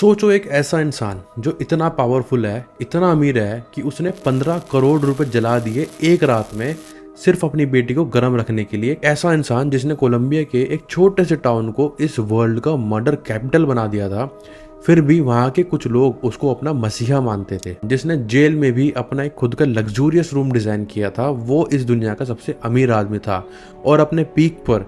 सोचो एक ऐसा इंसान जो इतना पावरफुल है, इतना अमीर है कि उसने 15 करोड़ रुपए जला दिए एक रात में सिर्फ अपनी बेटी को गर्म रखने के लिए। एक ऐसा इंसान जिसने कोलंबिया के एक छोटे से टाउन को इस वर्ल्ड का मर्डर कैपिटल बना दिया था, फिर भी वहाँ के कुछ लोग उसको अपना मसीहा मानते थे। जिसने जेल में भी अपना एक खुद का लग्जूरियस रूम डिजाइन किया था, वो इस दुनिया का सबसे अमीर आदमी था और अपने पीक पर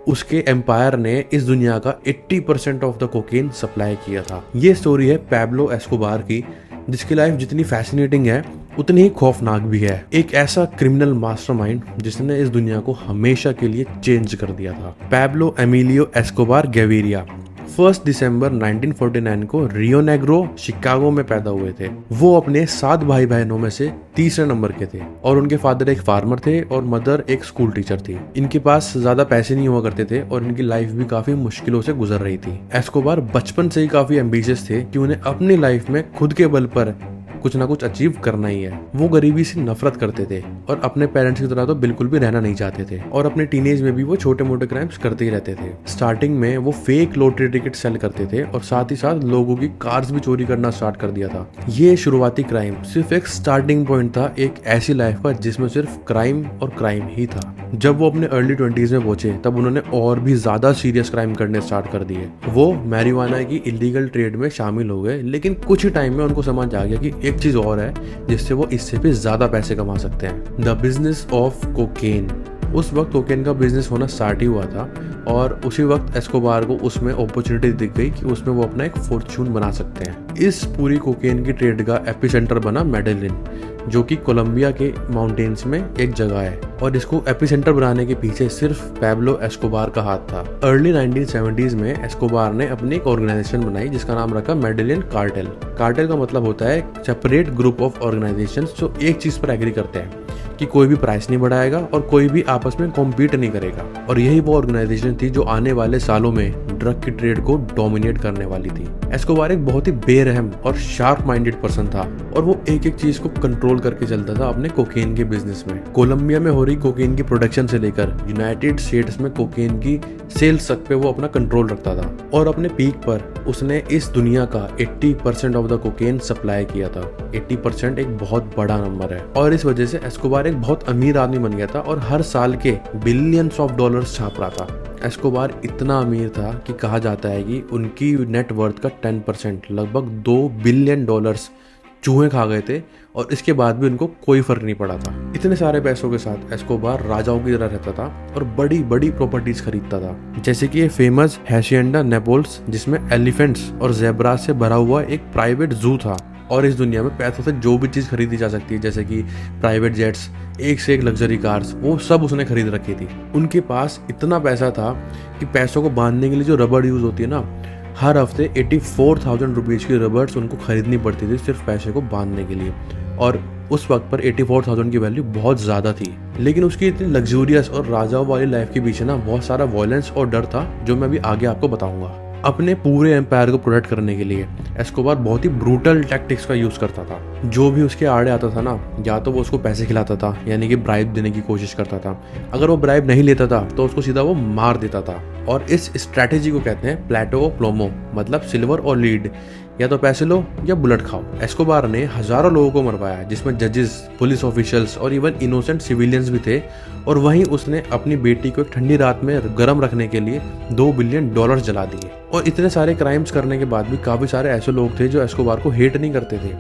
उसके एम्पायर ने इस दुनिया का 80% ऑफ द कोकेन सप्लाई किया था। ये स्टोरी है पैब्लो एस्कोबार की, जिसकी लाइफ जितनी फैसिनेटिंग है उतनी ही खौफनाक भी है। एक ऐसा क्रिमिनल मास्टरमाइंड जिसने इस दुनिया को हमेशा के लिए चेंज कर दिया था। पैब्लो एमिलियो एस्कोबार गैविरिया 1 दिसंबर 1949 को रियो नेग्रो शिकागो में पैदा हुए थे। वो अपने 7 भाई बहनों में से तीसरे नंबर के थे और उनके फादर एक फार्मर थे और मदर एक स्कूल टीचर थी। इनके पास ज्यादा पैसे नहीं हुआ करते थे और इनकी लाइफ भी काफी मुश्किलों से गुजर रही थी। एस्कोबार बचपन से ही काफी एम्बिशियस थे कि उन्हें अपनी लाइफ में खुद के बल पर कुछ ना कुछ अचीव करना ही है। वो गरीबी से नफरत करते थे और अपने पेरेंट्स की तरह तो बिल्कुल भी रहना नहीं चाहते थे और अपने टीनेज में भी वो छोटे मोटे क्राइम्स करते ही रहते थे। स्टार्टिंग में वो फेक लॉटरी टिकट सेल करते थे और साथ ही साथ लोगों की कार्स भी चोरी करना स्टार्ट कर दिया था। ये शुरुआती क्राइम सिर्फ एक स्टार्टिंग पॉइंट था एक ऐसी लाइफ का जिसमें सिर्फ क्राइम और क्राइम ही था। जब वो अपने अर्ली 20s में पहुंचे तब उन्होंने और भी ज्यादा सीरियस क्राइम करने स्टार्ट कर दिए। वो मैरिजुआना की इलीगल ट्रेड में शामिल हो गए, लेकिन कुछ ही टाइम में उनको समझ आ गया कि एक चीज और है जिससे वो इससे भी ज्यादा पैसे कमा सकते हैं, द बिजनेस ऑफ कोकेन। उस वक्त कोकेन का बिजनेस होना स्टार्ट ही हुआ था और उसी वक्त एस्कोबार को उसमें अपॉर्चुनिटी दिख गई कि उसमें वो अपना एक फॉर्च्यून बना सकते हैं। इस पूरी कोकेन की ट्रेड का एपिसेंटर बना मेडेलिन, जो कि कोलंबिया के माउंटेन्स में एक जगह है और इसको एपिसेंटर बनाने के पीछे सिर्फ पैब्लो एस्कोबार का हाथ था। अर्ली 1970s में एस्कोबार ने अपनी एक ऑर्गेनाइजेशन बनाई जिसका नाम रखा मेडेलिन कार्टेल। कार्टेल का मतलब होता है सेपरेट ग्रुप ऑफ ऑर्गेनाइजेशंस जो एक चीज पर एग्री करते हैं कि कोई भी प्राइस नहीं बढ़ाएगा और कोई भी आपस में कॉम्पीट नहीं करेगा। और यही वो ऑर्गेनाइजेशन थी जो आने वाले सालों में ड्रग की ट्रेड को डोमिनेट करने वाली थी। एस्कोबार एक बहुत ही बेरहम और शार्प माइंडेड पर्सन था और वो एक एक चीज को कंट्रोल करके चलता था अपने कोकेन के बिजनेस में। कोलंबिया में हो रही कोकेन की प्रोडक्शन से लेकर यूनाइटेड स्टेट्स में कोकेन की सेल्स तक पे वो अपना कंट्रोल रखता था और अपने पीक पर उसने इस दुनिया का 80% ऑफ द कोकेन सप्लाई किया था। 80% एक बहुत बड़ा नंबर है और इस वजह से एस्कोबार एक बहुत अमीर आदमी बन गया था और हर साल के बिलियंस ऑफ डॉलर्स छाप रहा था। एस्कोबार इतना अमीर था कि कहा जाता है कि उनकी नेट वर्थ का 10% लगभग $2 बिलियन चूहे खा गए थे और इसके बाद भी उनको कोई फर्क नहीं पड़ा था। इतने सारे पैसों के साथ एस्कोबार राजाओं की तरह रहता था और बड़ी बड़ी प्रॉपर्टीज खरीदता था, जैसे कि ये फेमस हैसिएंडा नेपोल्स जिसमें एलिफेंट्स और ज़ेब्रा से भरा हुआ एक प्राइवेट जू था। और इस दुनिया में पैसों से जो भी चीज़ खरीदी जा सकती है, जैसे कि प्राइवेट जेट्स, एक से एक लग्जरी कार्स, वो सब उसने खरीद रखी थी। उनके पास इतना पैसा था कि पैसों को बांधने के लिए जो रबड़ यूज़ होती है ना, हर हफ्ते 84,000 रुपीज़ की रबर्स उनको खरीदनी पड़ती थी सिर्फ पैसे को बांधने के लिए। और उस वक्त पर 84,000 की वैल्यू बहुत ज़्यादा थी। लेकिन उसकी इतनी लग्जूरियस और राजाओं वाली लाइफ के पीछे ना बहुत सारा वायलेंस और डर था, जो मैं अभी आगे आपको बताऊंगा। अपने पूरे एम्पायर को प्रोटेक्ट करने के लिए एस्कोबार बहुत ही ब्रूटल टैक्टिक्स का यूज़ करता था। जो भी उसके आड़े आता था ना, या तो वो उसको पैसे खिलाता था, यानी कि ब्राइब देने की कोशिश करता था। अगर वो ब्राइब नहीं लेता था तो उसको सीधा वो मार देता था। और इस स्ट्रैटेजी को कहते हैं प्लेटो प्लोमो, मतलब सिल्वर और लीड, या तो पैसे लो या बुलेट खाओ। एस्कोबार ने हजारों लोगों को मरवाया, जिसमें जजेस, पुलिस ऑफिशियल्स और इवन इनोसेंट सिविलियंस भी थे। और वहीं उसने अपनी बेटी को एक ठंडी रात में गर्म रखने के लिए $2 बिलियन जला दिए। और इतने सारे क्राइम्स करने के बाद भी काफी सारे ऐसे लोग थे जो एस्कोबार को हेट नहीं करते थे,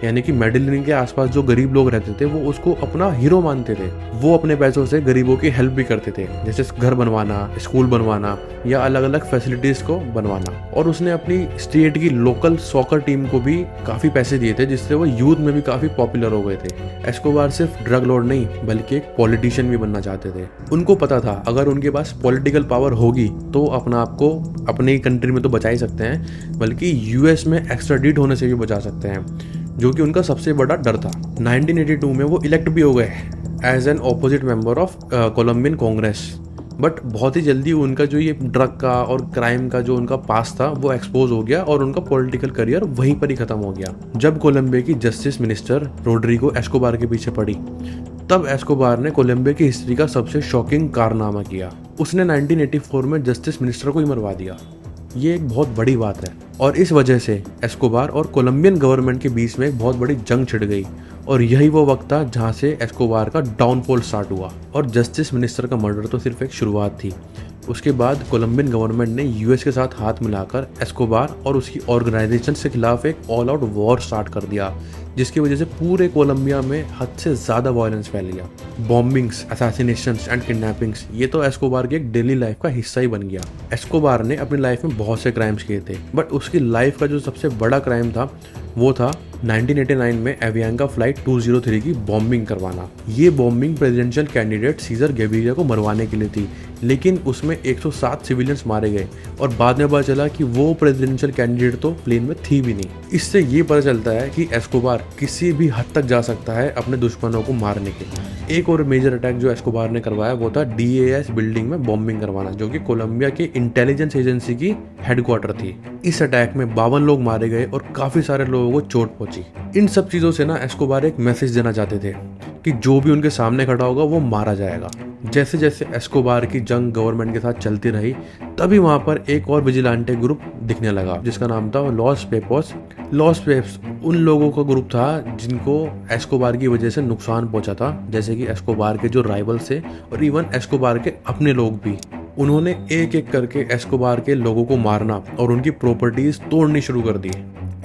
यानी कि मेडेलिन के आसपास जो गरीब लोग रहते थे वो उसको अपना हीरो मानते थे। वो अपने पैसों से गरीबों की हेल्प भी करते थे, जैसे घर बनवाना, स्कूल बनवाना या अलग अलग फैसिलिटीज को बनवाना। और उसने अपनी स्टेट की लोकल सॉकर टीम को भी काफी पैसे दिए थे, जिससे वो यूथ में भी काफी पॉपुलर हो गए थे। एस्कोबार सिर्फ ड्रग लॉर्ड नहीं बल्कि एक पॉलिटिशियन भी बनना चाहते थे। उनको पता था अगर उनके पास पॉलिटिकल पावर होगी तो अपना आपको अपनी कंट्री में तो बचा ही सकते हैं, बल्कि यूएस में एक्स्ट्राडिट होने से भी बचा सकते हैं, जो कि उनका सबसे बड़ा डर था। 1982 में वो इलेक्ट भी हो गए as an opposite member of Colombian Congress. But बहुत ही जल्दी उनका जो ये ड्रग का और क्राइम का जो उनका पास था वो एक्सपोज हो गया और उनका पॉलिटिकल करियर वहीं पर ही खत्म हो गया। जब कोलंबिया की जस्टिस मिनिस्टर रोड्रिगो एस्कोबार के पीछे पड़ी, तब एस्कोबार ने कोलंबिया की हिस्ट्री का सबसे शॉकिंग कारनामा किया। उसने 1984 में जस्टिस मिनिस्टर को ही मरवा दिया। ये एक बहुत बड़ी बात है और इस वजह से एस्कोबार और कोलंबियन गवर्नमेंट के बीच में एक बहुत बड़ी जंग छिड़ गई और यही वो वक्त था जहां से एस्कोबार का डाउनफॉल स्टार्ट हुआ। और जस्टिस मिनिस्टर का मर्डर तो सिर्फ एक शुरुआत थी। उसके बाद कोलंबियन गवर्नमेंट ने यूएस के साथ हाथ मिलाकर एस्कोबार और उसकी ऑर्गेनाइजेशन के खिलाफ एक ऑल आउट वॉर स्टार्ट कर दिया, जिसकी वजह से पूरे कोलंबिया में हद से ज़्यादा वायलेंस फैल गया। बॉम्बिंग्स, असैसिनेशंस एंड किडनैपिंग्स, ये तो एस्कोबार की एक डेली लाइफ का हिस्सा ही बन गया। एस्कोबार ने अपनी लाइफ में बहुत से क्राइम्स किए थे, बट उसकी लाइफ का जो सबसे बड़ा क्राइम था वो था 1989 में एवियांगा फ्लाइट 203 की बॉम्बिंग करवाना। ये बॉम्बिंग प्रेसिडेंशियल कैंडिडेट सीजर गेविरिया को मरवाने के लिए थी, लेकिन उसमें 107 सिविलियंस मारे गए और बाद में पता चला कि वो प्रेसिडेंशियल कैंडिडेट तो प्लेन में थी भी नहीं। इससे ये पता चलता है कि एस्कोबार किसी भी हद तक जा सकता है अपने दुश्मनों को मारने के लिए। एक और मेजर अटैक जो एस्कोबार ने करवाया वो था DAS बिल्डिंग में बॉम्बिंग करवाना, जो कि कोलंबिया के इंटेलिजेंस एजेंसी की हेडक्वार्टर थी। इस अटैक में 52 लोग मारे गए और काफी सारे लोगों को चोट पहुंची। इन सब चीजों से ना एस्कोबार एक मैसेज देना चाहते थे कि जो भी उनके सामने खड़ा होगा वो मारा जाएगा। जैसे जैसे एस्कोबार की जंग गवर्नमेंट के साथ चलती रही, तभी वहां पर एक और विजिलेंटे ग्रुप दिखने लगा जिसका नाम था लॉस पेपोस। लॉस पेप्स उन लोगों का ग्रुप था जिनको एस्कोबार की वजह से नुकसान पहुंचा था, जैसे कि एस्कोबार के जो राइवल्स थे और इवन एस्कोबार के अपने लोग भी। उन्होंने एक एक करके एस्कोबार के लोगों को मारना और उनकी प्रॉपर्टीज तोड़नी शुरू कर दी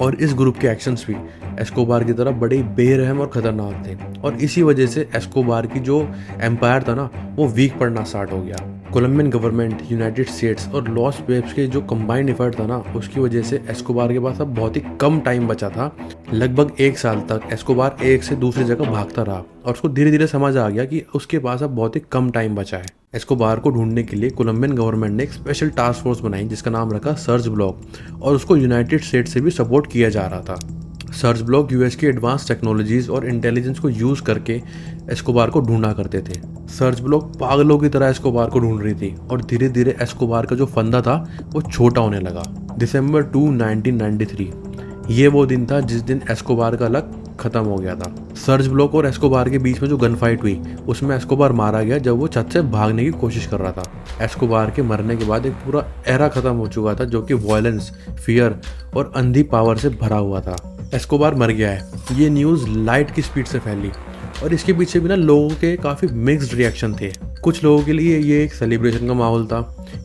और इस ग्रुप के एक्शंस भी एस्कोबार की तरह बड़े बेरहम और खतरनाक थे और इसी वजह से एस्कोबार की जो एम्पायर था ना वो वीक पड़ना स्टार्ट हो गया। कोलंबियन गवर्नमेंट, यूनाइटेड स्टेट्स और लॉस पेप्स के जो कंबाइंड एफर्ट था ना उसकी वजह से एस्कोबार के पास अब बहुत ही कम टाइम बचा था। लगभग 1 साल तक एस्कोबार एक से दूसरी जगह भागता रहा और उसको धीरे धीरे समझ आ गया कि उसके पास अब बहुत ही कम टाइम बचा है। एस्कोबार को ढूंढने के लिए कोलंबियन गवर्नमेंट ने एक स्पेशल टास्क फोर्स बनाई जिसका नाम रखा सर्च ब्लॉक और उसको यूनाइटेड स्टेट्स से भी सपोर्ट किया जा रहा था। सर्च ब्लॉक यूएस की एडवांस टेक्नोलॉजीज और इंटेलिजेंस को यूज करके एस्कोबार को ढूंढा करते थे। सर्च ब्लॉक पागलों की तरह एस्कोबार को ढूंढ रही थी और धीरे धीरे एस्कोबार का जो फंदा था वो छोटा होने लगा। दिसंबर 2, 1993 ये वो दिन था जिस दिन एस्कोबार का लक खत्म हो गया था। सर्च ब्लॉक और एस्कोबार के बीच में जो गन फाइट हुई उसमें एस्कोबार मारा गया जब वो छत से भागने की कोशिश कर रहा था। एस्कोबार के मरने के बाद एक पूरा एरा खत्म हो चुका था जो कि वायलेंस, फियर और अंधी पावर से भरा हुआ था। एस्कोबार मर गया है ये न्यूज़ लाइट की स्पीड से फैली और इसके पीछे भी ना लोगों के काफ़ी मिक्स्ड रिएक्शन थे। कुछ लोगों के लिए ये एक सेलिब्रेशन का माहौल था,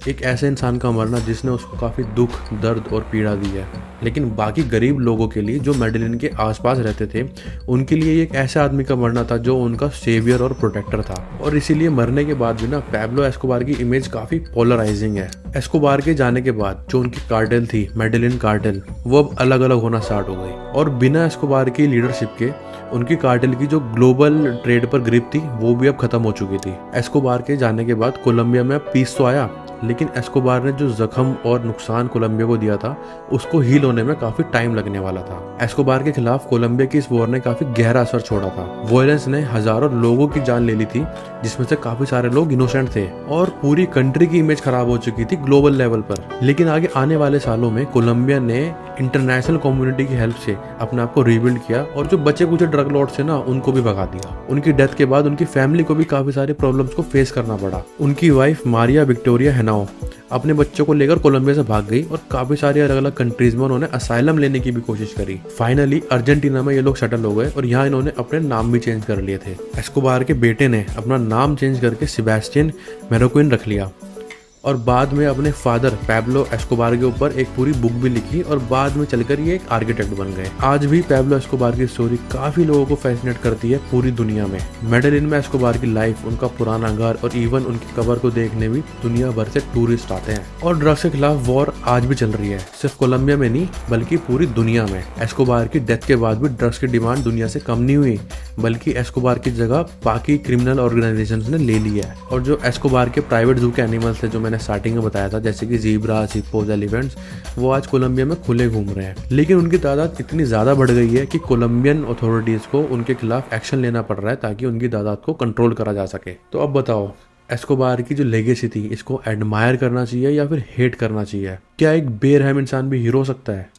एक ऐसे इंसान का मरना जिसने उसको काफ़ी दुख, दर्द और पीड़ा दी है। लेकिन बाकी गरीब लोगों के लिए जो मेडेलिन के आसपास रहते थे उनके लिए एक ऐसे आदमी का मरना था जो उनका सेवियर और प्रोटेक्टर था। और इसीलिए मरने के बाद भी ना पैब्लो एस्कोबार की इमेज काफ़ी पोलराइजिंग है। एस्कोबार के जाने के बाद जो उनकी कार्टेल थी, मेडेलिन कार्टेल, वो अब अलग अलग होना स्टार्ट हो गई और बिना एस्कोबार की लीडरशिप के उनकी कार्टेल की जो ग्लोबल ट्रेड पर ग्रिप थी वो भी अब खत्म हो चुकी थी। एस्कोबार के जाने के बाद कोलंबिया में पीस तो आया, लेकिन एस्कोबार ने जो जख्म और नुकसान कोलंबिया को दिया था उसको हील होने में काफी टाइम लगने वाला था। एस्कोबार के खिलाफ कोलंबिया की इस वॉर ने काफी गहरा असर छोड़ा था। वायलेंस ने हजारों लोगों की जान ले ली थी जिसमें से काफी सारे लोग इनोसेंट थे और पूरी कंट्री की इमेज खराब हो चुकी थी ग्लोबल लेवल पर। लेकिन आगे आने वाले सालों में कोलंबिया ने इंटरनेशनल कम्युनिटी की हेल्प से अपने आप को रीबिल्ड किया और जो बचे कुछ ड्रग लॉर्ड्स थे ना उनको भी भगा दिया। उनकी डेथ के बाद उनकी फैमिली को भी काफी सारे प्रॉब्लम्स को फेस करना पड़ा। उनकी वाइफ मारिया विक्टोरिया हेनाओ अपने बच्चों को लेकर कोलंबिया से भाग गई और काफी सारी अलग अलग कंट्रीज में उन्होंने असाइलम लेने की भी कोशिश करी। फाइनली अर्जेंटीना में ये लोग सेटल हो गए और यहाँ इन्होंने अपने नाम भी चेंज कर लिए थे। एस्कोबार के बेटे ने अपना नाम चेंज करके सेबेस्टियन मैरोक्विन रख लिया और बाद में अपने फादर पैब्लो एस्कोबार के ऊपर एक पूरी बुक भी लिखी और बाद में चलकर ये एक आर्किटेक्ट बन गए। आज भी पैब्लो एस्कोबार की स्टोरी काफी लोगों को फैसिनेट करती है पूरी दुनिया में। मेडेलिन में एस्कोबार की लाइफ, उनका पुराना घर और इवन उनकी कब्र को देखने भी दुनिया भर से टूरिस्ट आते हैं। और ड्रग्स के खिलाफ वॉर आज भी चल रही है, सिर्फ कोलंबिया में नहीं बल्कि पूरी दुनिया में। एस्कोबार की डेथ के बाद भी ड्रग्स की डिमांड दुनिया से कम नहीं हुई, बल्कि एस्कोबार की जगह बाकी क्रिमिनल ऑर्गेनाइजेशंस ने ले ली है। और जो एस्कोबार के प्राइवेट जू के एनिमल्स थे जो मैंने स्टार्टिंग में बताया था, जैसे कि ज़ीब्रा, हिप्पोज, एलिफेंट्स, वो आज कोलंबिया में खुले घूम रहे हैं। लेकिन उनकी तादाद इतनी ज़्यादा बढ़ गई है कि कोलंबियन अथॉरिटीज़ को उनके खिलाफ एक्शन लेना पड़ रहा है ताकि उनकी तादाद को कंट्रोल करा जा सके। तो अब बताओ, एस्कोबार की जो लेगेसी थी इसको एडमायर करना चाहिए या फिर हेट करना चाहिए? क्या एक बेरहम इंसान भी हीरो हो सकता है?